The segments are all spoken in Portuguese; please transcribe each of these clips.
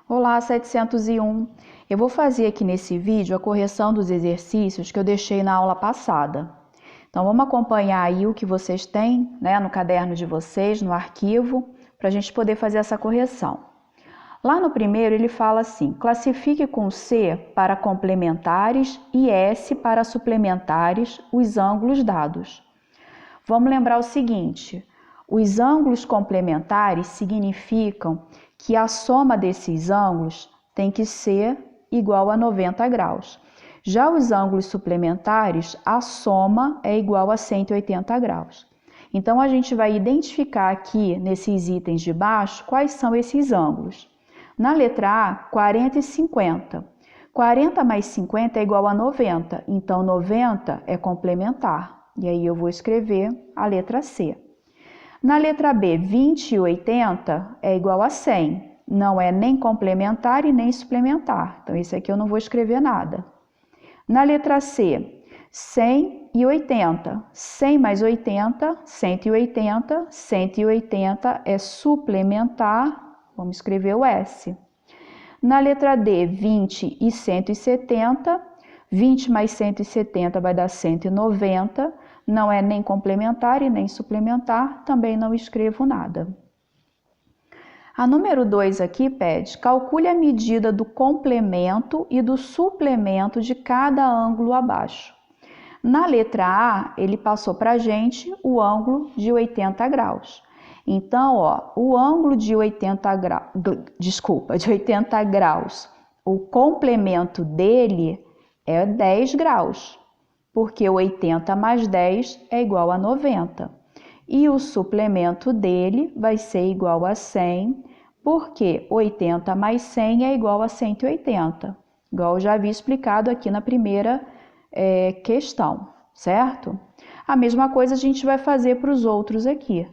Olá, 701. Eu vou fazer aqui nesse vídeo a correção dos exercícios que eu deixei na aula passada. Então, vamos acompanhar aí o que vocês têm, no caderno de vocês, no arquivo, para a gente poder fazer essa correção. Lá no primeiro, ele fala assim: classifique com C para complementares e S para suplementares os ângulos dados. Vamos lembrar o seguinte: os ângulos complementares significam que a soma desses ângulos tem que ser igual a 90 graus. Já os ângulos suplementares, a soma é igual a 180 graus. Então, a gente vai identificar aqui, nesses itens de baixo, quais são esses ângulos. Na letra A, 40 e 50. 40 mais 50 é igual a 90, então 90 é complementar. E aí eu vou escrever a letra C. Na letra B, 20 e 80 é igual a 100. Não é nem complementar e nem suplementar. Então, esse aqui eu não vou escrever nada. Na letra C, 100 e 80. 100 mais 80, 180. 180 é suplementar. Vamos escrever o S. Na letra D, 20 e 170. 20 mais 170 vai dar 190. Não é nem complementar e nem suplementar, também não escrevo nada. A número 2 aqui pede: calcule a medida do complemento e do suplemento de cada ângulo abaixo. Na letra A, ele passou para a gente o ângulo de 80 graus. Então, o ângulo de 80 graus, o complemento dele é 10 graus. Porque 80 mais 10 é igual a 90. E o suplemento dele vai ser igual a 100, porque 80 mais 100 é igual a 180. Igual eu já havia explicado aqui na primeira questão, certo? A mesma coisa a gente vai fazer para os outros aqui.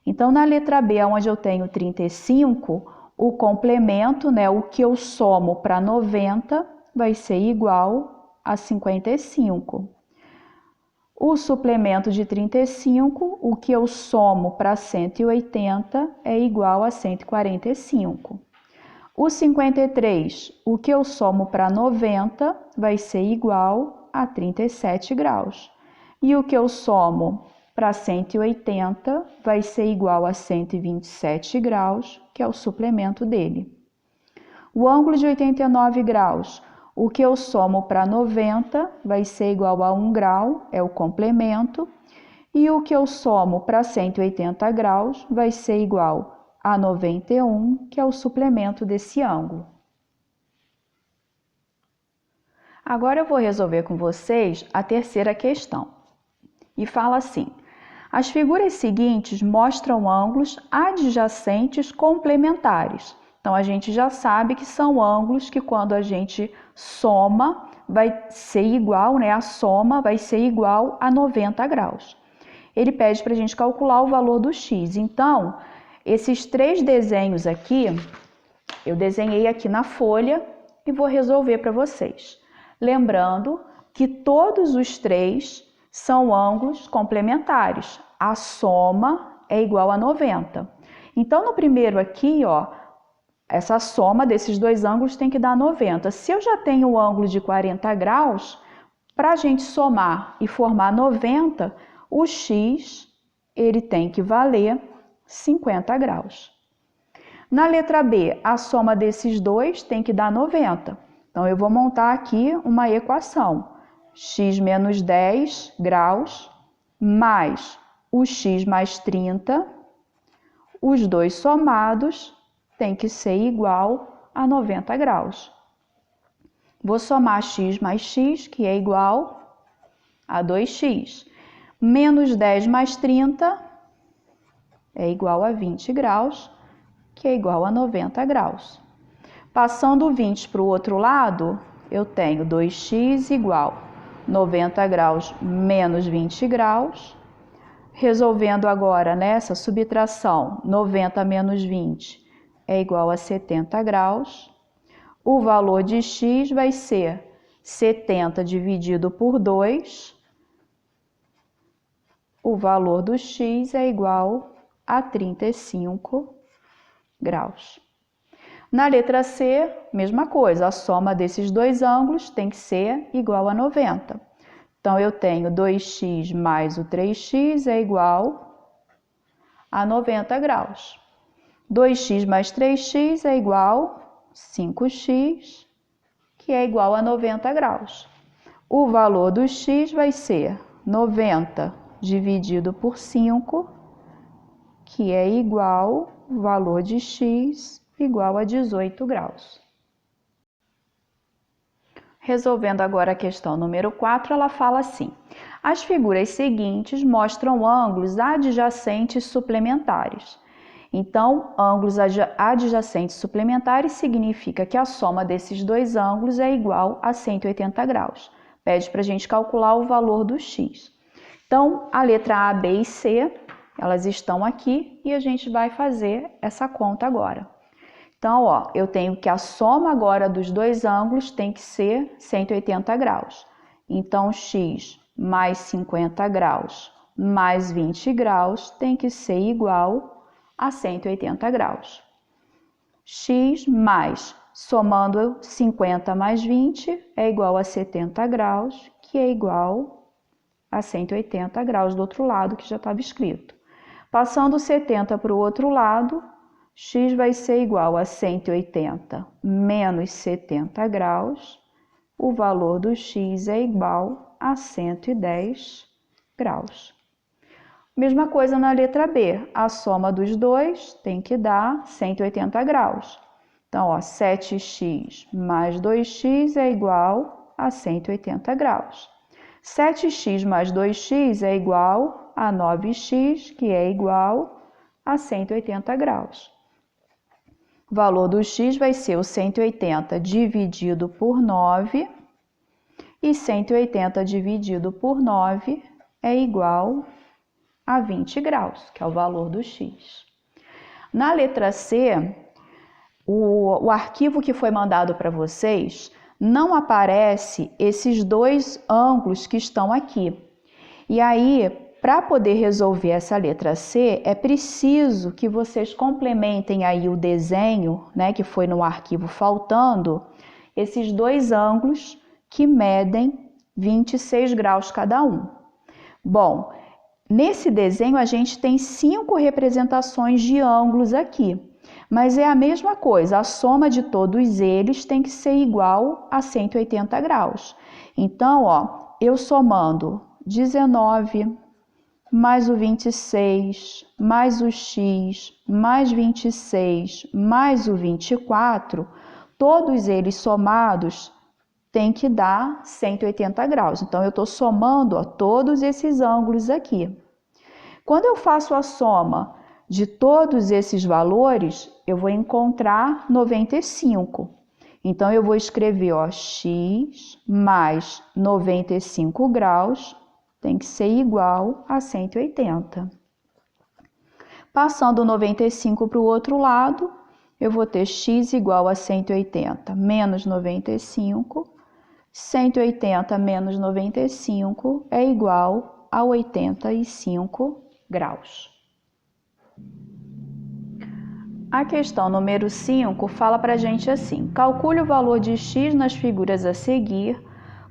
Então, na letra B, onde eu tenho 35, o complemento, o que eu somo para 90, vai ser igual a 55. O suplemento de 35, o que eu somo para 180 é igual a 145. O 53, o que eu somo para 90 vai ser igual a 37 graus. E o que eu somo para 180 vai ser igual a 127 graus, que é o suplemento dele. O ângulo de 89 graus, o que eu somo para 90 vai ser igual a 1 grau, é o complemento, e o que eu somo para 180 graus vai ser igual a 91, que é o suplemento desse ângulo. Agora eu vou resolver com vocês a terceira questão. E fala assim: as figuras seguintes mostram ângulos adjacentes complementares. Então, a gente já sabe que são ângulos que quando a gente soma, vai ser igual, a soma vai ser igual a 90 graus. Ele pede para a gente calcular o valor do x. Então, esses três desenhos aqui, eu desenhei aqui na folha e vou resolver para vocês. Lembrando que todos os três são ângulos complementares. A soma é igual a 90. Então, no primeiro aqui, essa soma desses dois ângulos tem que dar 90. Se eu já tenho o ângulo de 40 graus, para a gente somar e formar 90, o x ele tem que valer 50 graus. Na letra B, a soma desses dois tem que dar 90. Então, eu vou montar aqui uma equação. X menos 10 graus mais o x mais 30, os dois somados tem que ser igual a 90 graus. Vou somar x mais x, que é igual a 2x. Menos 10 mais 30 é igual a 20 graus, que é igual a 90 graus. Passando 20 para o outro lado, eu tenho 2x igual 90 graus menos 20 graus. Resolvendo agora nessa subtração, 90 menos 20 é igual a 70 graus. O valor de x vai ser 70 dividido por 2. O valor do x é igual a 35 graus. Na letra C, mesma coisa, a soma desses dois ângulos tem que ser igual a 90. Então, eu tenho 2x mais o 3x é igual a 90 graus. 2x mais 3x é igual a 5x, que é igual a 90 graus. O valor do x vai ser 90 dividido por 5, que é igual ao valor de x igual a 18 graus. Resolvendo agora a questão número 4, ela fala assim: as figuras seguintes mostram ângulos adjacentes suplementares. Então, ângulos adjacentes suplementares significa que a soma desses dois ângulos é igual a 180 graus. Pede para a gente calcular o valor do x. Então, a letra A, B e C, elas estão aqui e a gente vai fazer essa conta agora. Então, ó, eu tenho que a soma agora dos dois ângulos tem que ser 180 graus. Então, x mais 50 graus mais 20 graus tem que ser igual a 180 graus. X mais, somando 50 mais 20, é igual a 70 graus, que é igual a 180 graus do outro lado, que já estava escrito. Passando 70 para o outro lado, x vai ser igual a 180 menos 70 graus, o valor do x é igual a 110 graus. Mesma coisa na letra B, a soma dos dois tem que dar 180 graus. Então, ó, 7x mais 2x é igual a 180 graus. 7x mais 2x é igual a 9x, que é igual a 180 graus. O valor do x vai ser o 180 dividido por 9, e 180 dividido por 9 é igual a 20 graus, que é o valor do x. Na letra C, o arquivo que foi mandado para vocês, não aparece esses dois ângulos que estão aqui. E aí, para poder resolver essa letra C, é preciso que vocês complementem aí o desenho, né, que foi no arquivo faltando, esses dois ângulos que medem 26 graus cada um. Bom, nesse desenho a gente tem 5 representações de ângulos aqui, mas é a mesma coisa, a soma de todos eles tem que ser igual a 180 graus. Então, ó, eu somando 19 mais o 26, mais o x, mais 26, mais o 24, todos eles somados tem que dar 180 graus. Então, eu estou somando, ó, todos esses ângulos aqui. Quando eu faço a soma de todos esses valores, eu vou encontrar 95. Então, eu vou escrever, ó, x mais 95 graus tem que ser igual a 180. Passando 95 para o outro lado, eu vou ter x igual a 180 menos 95. 180 menos 95 é igual a 85 graus. A questão número 5 fala para a gente assim: calcule o valor de x nas figuras a seguir,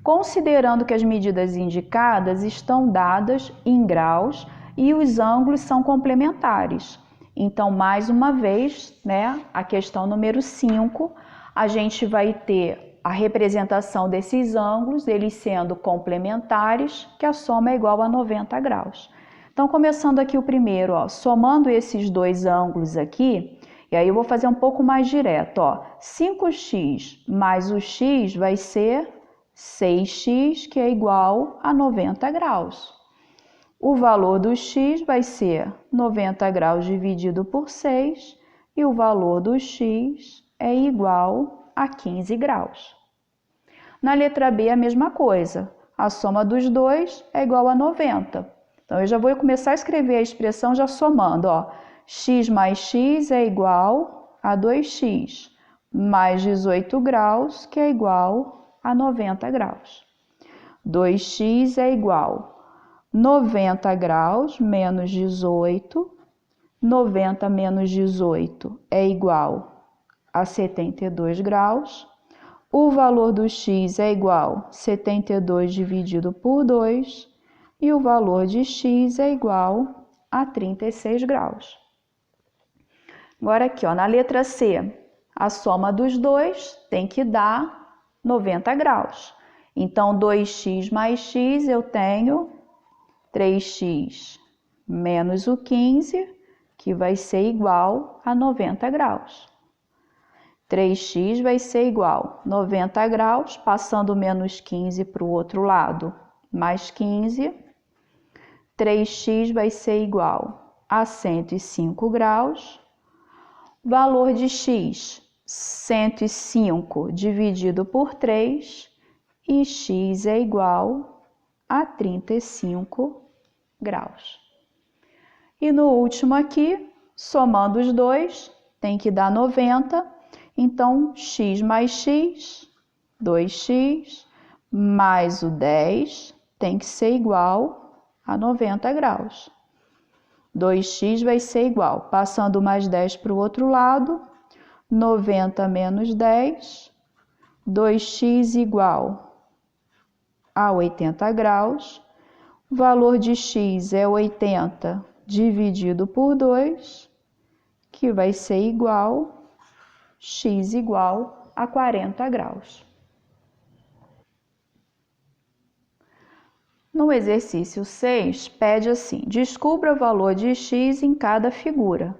considerando que as medidas indicadas estão dadas em graus e os ângulos são complementares. Então, mais uma vez, né, a questão número 5, a gente vai ter a representação desses ângulos, eles sendo complementares, que a soma é igual a 90 graus. Então, começando aqui o primeiro, ó, somando esses dois ângulos aqui, e aí eu vou fazer um pouco mais direto, ó, 5x mais o x vai ser 6x, que é igual a 90 graus. O valor do x vai ser 90 graus dividido por 6, e o valor do x é igual a 15 graus. Na letra B, a mesma coisa. A soma dos dois é igual a 90. Então, eu já vou começar a escrever a expressão já somando, ó. X mais x é igual a 2x, mais 18 graus, que é igual a 90 graus. 2x é igual a 90 graus menos 18. 90 menos 18 é igual a 72 graus. O valor do x é igual a 72 dividido por 2 e o valor de x é igual a 36 graus. Agora aqui, ó, na letra C, a soma dos dois tem que dar 90 graus. Então, 2x mais x eu tenho 3x menos o 15, que vai ser igual a 90 graus. 3x vai ser igual a 90 graus, passando menos 15 para o outro lado, mais 15. 3x vai ser igual a 105 graus. Valor de x, 105 dividido por 3, e x é igual a 35 graus. E no último aqui, somando os dois, tem que dar 90. Então, x mais x, 2x, mais o 10, tem que ser igual a 90 graus. 2x vai ser igual, passando mais 10 para o outro lado, 90 menos 10, 2x igual a 80 graus. O valor de x é 80 dividido por 2, que vai ser igual x igual a 40 graus. No exercício 6, pede assim, descubra o valor de x em cada figura.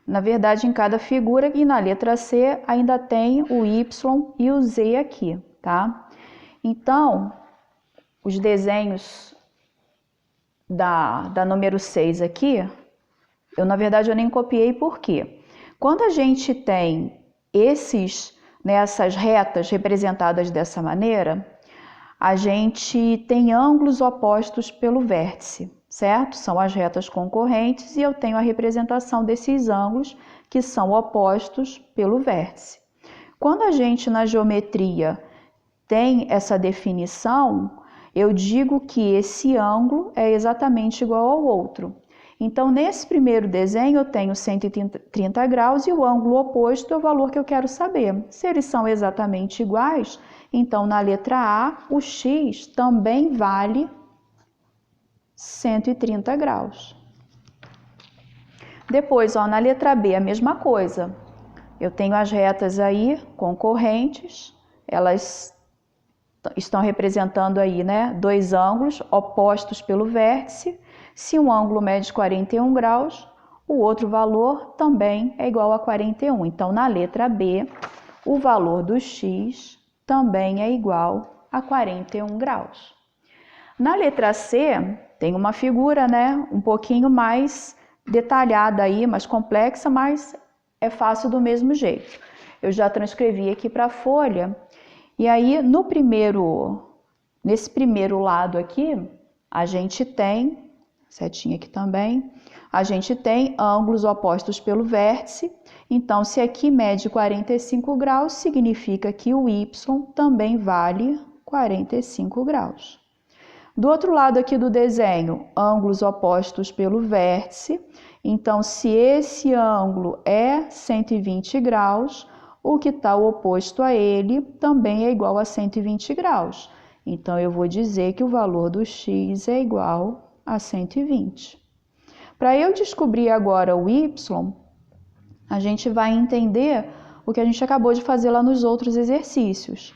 Na verdade, em cada figura, e na letra C ainda tem o y e o z aqui, tá? Então, os desenhos da número 6 aqui, na verdade eu nem copiei porque quando a gente tem essas retas representadas dessa maneira, a gente tem ângulos opostos pelo vértice, certo? São as retas concorrentes e eu tenho a representação desses ângulos que são opostos pelo vértice. Quando a gente na geometria tem essa definição, eu digo que esse ângulo é exatamente igual ao outro. Então, nesse primeiro desenho, eu tenho 130 graus e o ângulo oposto é o valor que eu quero saber. Se eles são exatamente iguais, então na letra A, o x também vale 130 graus. Depois, ó, na letra B, a mesma coisa. Eu tenho as retas aí concorrentes, elas estão representando aí, né, dois ângulos opostos pelo vértice. Se um ângulo mede 41 graus, o outro valor também é igual a 41. Então, na letra B, o valor do x também é igual a 41 graus. Na letra C, tem uma figura, né, um pouquinho mais detalhada aí, mais complexa, mas é fácil do mesmo jeito. Eu já transcrevi aqui para a folha. E aí, nesse primeiro lado aqui, a gente tem, setinha aqui também, a gente tem ângulos opostos pelo vértice. Então, se aqui mede 45 graus, significa que o y também vale 45 graus. Do outro lado aqui do desenho, ângulos opostos pelo vértice. Então, se esse ângulo é 120 graus, o que está oposto a ele também é igual a 120 graus. Então, eu vou dizer que o valor do x é igual a 120. Para eu descobrir agora o y, a gente vai entender o que a gente acabou de fazer lá nos outros exercícios.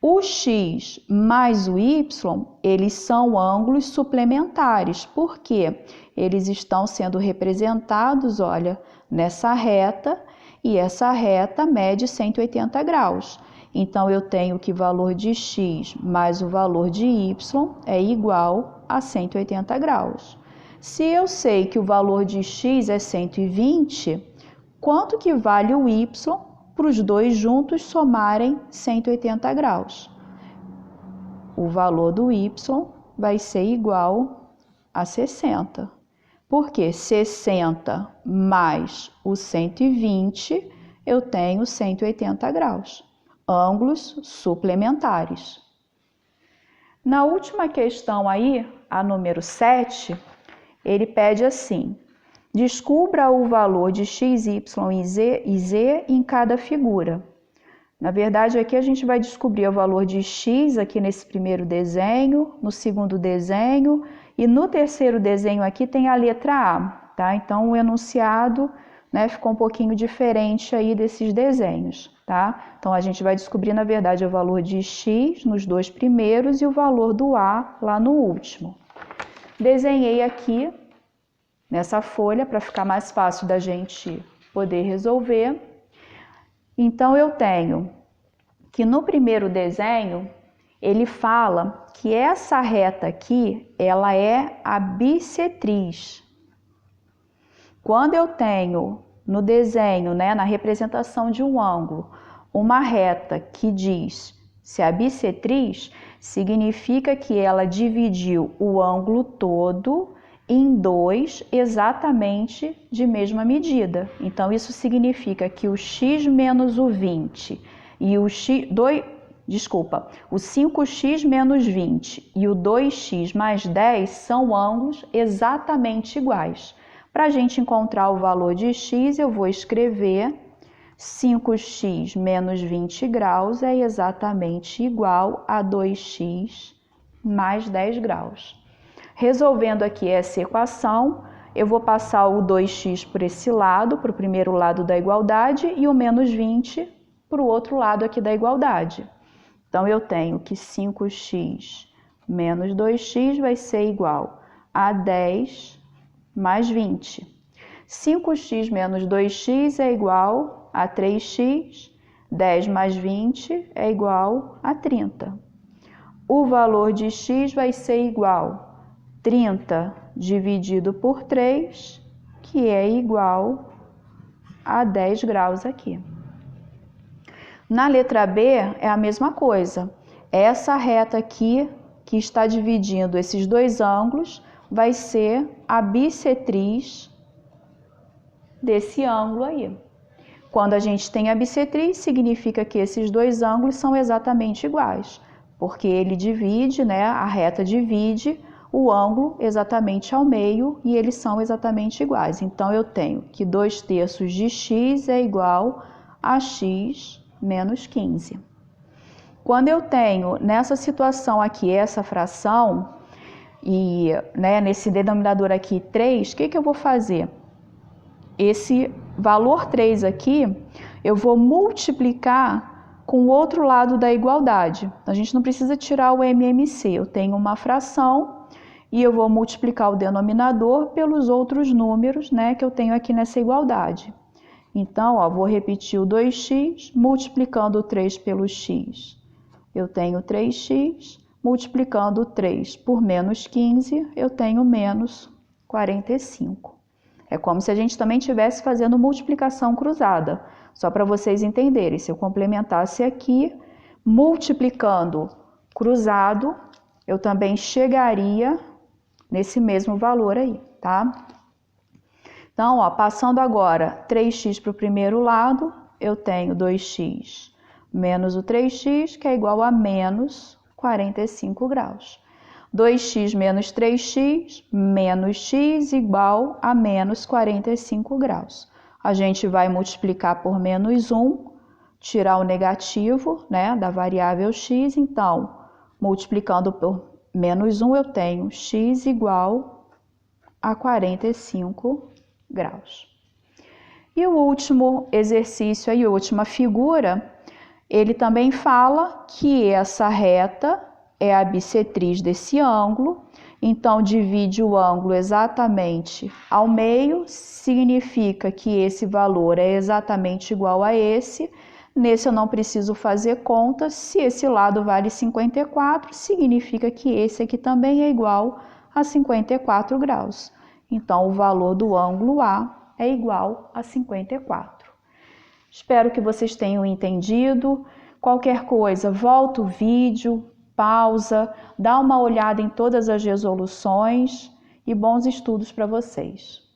O x mais o y, eles são ângulos suplementares, porque eles estão sendo representados, olha, nessa reta, e essa reta mede 180 graus. Então, eu tenho que o valor de x mais o valor de y é igual a 180 graus. Se eu sei que o valor de x é 120, quanto que vale o y para os dois juntos somarem 180 graus? O valor do y vai ser igual a 60. Porque 60 mais o 120, eu tenho 180 graus. Ângulos suplementares. Na última questão aí, a número 7, ele pede assim, Descubra o valor de x, y e z em cada figura. Na verdade, aqui a gente vai descobrir o valor de x aqui nesse primeiro desenho, no segundo desenho e no terceiro desenho aqui tem a letra A, tá? Então o enunciado, né, ficou um pouquinho diferente aí desses desenhos, tá? Então a gente vai descobrir, na verdade, o valor de x nos dois primeiros e o valor do A lá no último. Desenhei aqui nessa folha para ficar mais fácil da gente poder resolver. Então eu tenho que no primeiro desenho ele fala que essa reta aqui, ela é a bissetriz. Quando eu tenho no desenho, né, na representação de um ângulo, uma reta que diz se é bissetriz, significa que ela dividiu o ângulo todo em dois exatamente de mesma medida. Então, isso significa que o x menos o 20 e o 5x menos 20 e o 2x mais 10 são ângulos exatamente iguais. Para a gente encontrar o valor de x, eu vou escrever 5x menos 20 graus é exatamente igual a 2x mais 10 graus. Resolvendo aqui essa equação, eu vou passar o 2x por esse lado, para o primeiro lado da igualdade, e o menos 20 para o outro lado aqui da igualdade. Então, eu tenho que 5x menos 2x vai ser igual a 10 mais 20. 5x menos 2x é igual a 3x, 10 mais 20 é igual a 30. O valor de x vai ser igual a 30 dividido por 3, que é igual a 10 graus aqui. Na letra B é a mesma coisa. Essa reta aqui, que está dividindo esses dois ângulos, vai ser a bissetriz desse ângulo aí. Quando a gente tem a bissetriz, significa que esses dois ângulos são exatamente iguais, porque ele divide, né, a reta divide o ângulo exatamente ao meio e eles são exatamente iguais. Então, eu tenho que 2/3 de x é igual a x menos 15. Quando eu tenho nessa situação aqui essa fração, e né, nesse denominador aqui 3, o que eu vou fazer? Esse valor 3 aqui, eu vou multiplicar com o outro lado da igualdade. A gente não precisa tirar o MMC, eu tenho uma fração e eu vou multiplicar o denominador pelos outros números, né, que eu tenho aqui nessa igualdade. Então, ó, vou repetir o 2x, multiplicando o 3 pelo x. Eu tenho 3x, multiplicando o 3 por menos 15, eu tenho menos 45. É como se a gente também estivesse fazendo multiplicação cruzada, só para vocês entenderem. Se eu complementasse aqui, multiplicando cruzado, eu também chegaria nesse mesmo valor aí, tá? Então, ó, passando agora 3x para o primeiro lado, eu tenho 2x menos o 3x, que é igual a menos 45 graus. 2x menos 3x menos x igual a menos 45 graus. A gente vai multiplicar por menos 1, tirar o negativo, né, da variável x. Então, multiplicando por menos 1, eu tenho x igual a 45 graus. E o último exercício aí, a última figura, ele também fala que essa reta é a bissetriz desse ângulo, então divide o ângulo exatamente ao meio, significa que esse valor é exatamente igual a esse. Nesse eu não preciso fazer conta, se esse lado vale 54, significa que esse aqui também é igual a 54 graus. Então, o valor do ângulo A é igual a 54. Espero que vocês tenham entendido. Qualquer coisa, volta o vídeo, pausa, dá uma olhada em todas as resoluções e bons estudos para vocês.